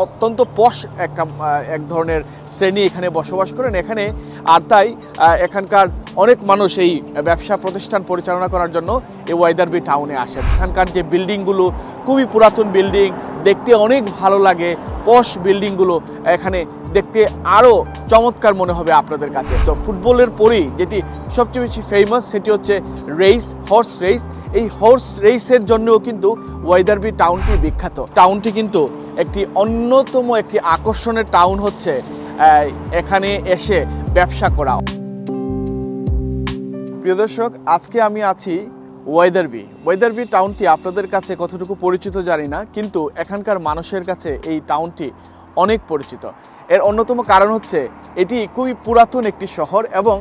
অত্যন্ত পশ এক ধরনের শ্রেণী এখানে বসবাস করেন এখানে। আর তাই এখানকার অনেক মানুষ এই ব্যবসা প্রতিষ্ঠান পরিচালনা করার জন্য এই ওয়াইদারবি টাউনে আসেন। এখানকার যে বিল্ডিংগুলো খুবই পুরাতন বিল্ডিং, দেখতে অনেক ভালো লাগে। পশ বিল্ডিংগুলো এখানে দেখতে আরও চমৎকার মনে হবে আপনাদের কাছে। তো ফুটবলের পরেই যেটি সবচেয়ে বেশি ফেমাস সেটি হচ্ছে হর্স রেস। এই হর্স রেসের জন্যও কিন্তু ওয়াইদারবি টাউনটি বিখ্যাত। টাউনটি কিন্তু একটি অন্যতম একটি আকর্ষণের টাউন হচ্ছে এখানে এসে ব্যবসা করা। প্রিয় দর্শক, আজকে আমি আছি ওয়াইদারবি টাউনটি আপনাদের কাছে কতটুকু পরিচিত জানি না, কিন্তু এখানকার মানুষের কাছে এই টাউনটি অনেক পরিচিত। এর অন্যতম কারণ হচ্ছে এটি খুবই পুরাতন একটি শহর এবং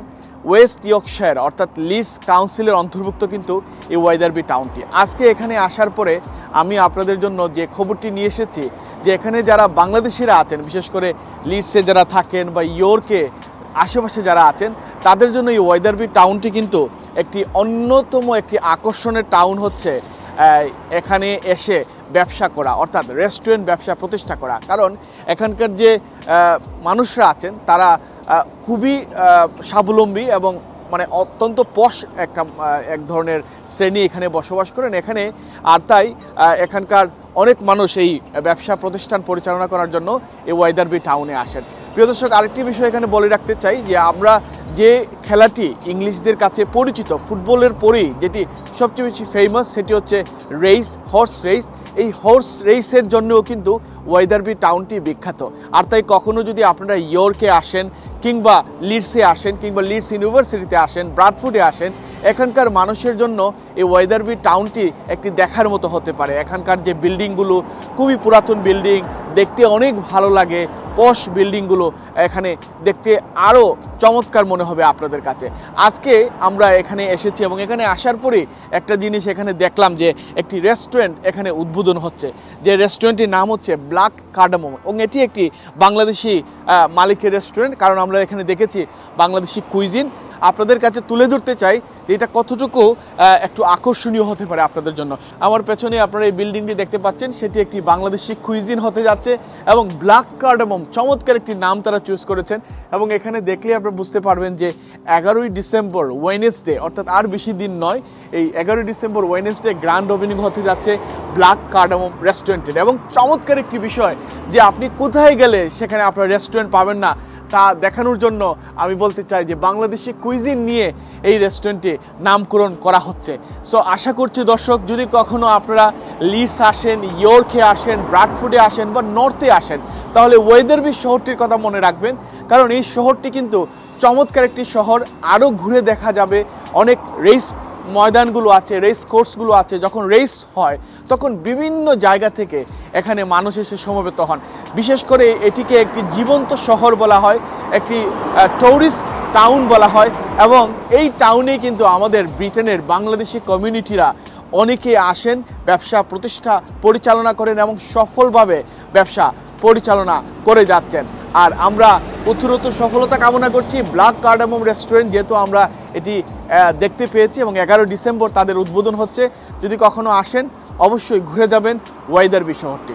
ওয়েস্ট ইয়র্কশায়ার অর্থাৎ লিডস কাউন্সিলের অন্তর্ভুক্ত কিন্তু এই ওয়াইদারবি টাউনটি। আজকে এখানে আসার পরে আমি আপনাদের জন্য যে খবরটি নিয়ে এসেছি যে এখানে যারা বাংলাদেশিরা আছেন, বিশেষ করে লিডসে যারা থাকেন বা ইয়র্কে আশেপাশে যারা আছেন, তাদের জন্য এই ওয়াইদারবি টাউনটি কিন্তু একটি অন্যতম একটি আকর্ষণের টাউন হচ্ছে এখানে এসে ব্যবসা করা, অর্থাৎ রেস্টুরেন্ট ব্যবসা প্রতিষ্ঠা করা। কারণ এখানকার যে মানুষরা আছেন তারা খুবই স্বাবলম্বী এবং অত্যন্ত পশ এক ধরনের শ্রেণী এখানে বসবাস করেন এখানে। আর তাই এখানকার অনেক মানুষ এই ব্যবসা প্রতিষ্ঠান পরিচালনা করার জন্য এই ওয়াইদারবি টাউনে আসেন। প্রিয় দর্শক, আরেকটি বিষয় এখানে বলে রাখতে চাই যে আমরা যে খেলাটি ইংলিশদের কাছে পরিচিত ফুটবলের পরেই যেটি সবচেয়ে বেশি ফেমাস সেটি হচ্ছে হর্স রেস। এই হর্স রেসের জন্যও কিন্তু ওয়াইদারবি টাউনটি বিখ্যাত। আর তাই কখনো যদি আপনারা ইয়র্কে আসেন কিংবা লিডসে আসেন কিংবা লিডস ইউনিভার্সিটিতে আসেন, ব্রাডফোর্ডে আসেন, এখানকার মানুষের জন্য এই ওয়াইদারবি টাউনটি একটি দেখার মতো হতে পারে। এখানকার যে বিল্ডিংগুলো খুবই পুরাতন বিল্ডিং, দেখতে অনেক ভালো লাগে। পশ বিল্ডিংগুলো এখানে দেখতে আরও চমৎকার মনে হবে আপনাদের কাছে। আজকে আমরা এখানে এসেছি এবং এখানে আসার পরে একটা জিনিস এখানে দেখলাম যে একটি রেস্টুরেন্ট এখানে উদ্বোধন হচ্ছে, যে রেস্টুরেন্টটির নাম হচ্ছে ব্ল্যাক কার্ডামম এবং এটি একটি বাংলাদেশি মালিকের রেস্টুরেন্ট। কারণ আমরা এখানে দেখেছি বাংলাদেশি কুইজিন। আপনাদের কাছে তুলে ধরতে চাই যে এটা কতটুকু একটু আকর্ষণীয় হতে পারে আপনাদের জন্য। আমার পেছনে আপনারা এই বিল্ডিংটি দেখতে পাচ্ছেন, সেটি একটি বাংলাদেশি কুইজিন হতে যাচ্ছে এবং ব্ল্যাক কার্ডামম চমৎকার একটি নাম তারা চুজ করেছেন। এবং এখানে দেখলে আপনারা বুঝতে পারবেন যে 11ই ডিসেম্বর ওয়েডনেসডে, অর্থাৎ আর বেশি দিন নয়, এই 11ই ডিসেম্বর ওয়েডনেসডে গ্র্যান্ড ওপেনিং হতে যাচ্ছে ব্ল্যাক কার্ডামম রেস্টুরেন্টের। এবং চমৎকার একটি বিষয় যে আপনি কোথায় গেলে সেখানে আপনার রেস্টুরেন্ট পাবেন না তা দেখানোর জন্য আমি বলতে চাই যে বাংলাদেশি কুইজিন নিয়ে এই রেস্টুরেন্টে নামকরণ করা হচ্ছে। সো আশা করছি দর্শক, যদি কখনো আপনারা লিডস আসেন, ইয়র্কে আসেন, ব্রাডফোর্ডে আসেন বা নর্থে আসেন, তাহলে ওয়াইদারবি শহরটির কথা মনে রাখবেন। কারণ এই শহরটি কিন্তু চমৎকার একটি শহর। আরও ঘুরে দেখা যাবে, অনেক রেস ময়দানগুলো আছে, রেস কোর্সগুলো আছে। যখন রেস হয় তখন বিভিন্ন জায়গা থেকে এখানে মানুষ এসে সমবেত হন। বিশেষ করে এটিকে একটি জীবন্ত শহর বলা হয়, একটি ট্যুরিস্ট টাউন বলা হয়। এবং এই টাউনে কিন্তু আমাদের ব্রিটেনের বাংলাদেশি কমিউনিটিরা অনেকে আসেন, ব্যবসা প্রতিষ্ঠা পরিচালনা করেন এবং সফলভাবে ব্যবসা পরিচালনা করে যাচ্ছেন। আর আমরা উত্তরোত্তর সফলতা কামনা করছি ব্ল্যাক কার্ডামম রেস্টুরেন্ট, যেহেতু আমরা এটি দেখতে পেয়েছি এবং 11 ডিসেম্বর তাদের উদ্বোধন হচ্ছে। যদি কখনো আসেন অবশ্যই ঘুরে যাবেন ওয়াইদারবি শহরটি।